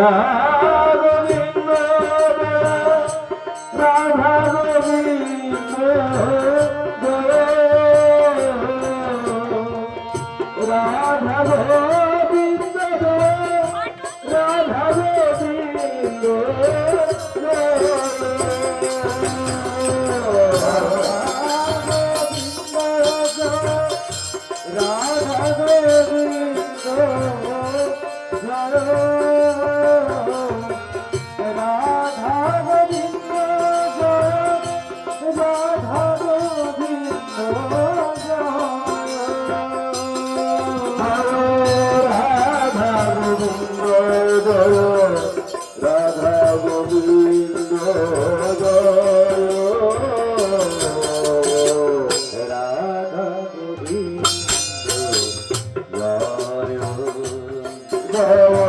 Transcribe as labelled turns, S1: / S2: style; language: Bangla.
S1: গোবিন্দ রাধা গোবিন্দ রাধা গোবিন্দ রাধা গোবিন্দ রাধা গোবিন্দ রাধা গোবিন্দ রাধা গোবিন্দ রাধা গোবিন্দ রাধা গোবিন্দ রাধা গোবিন্দ জয়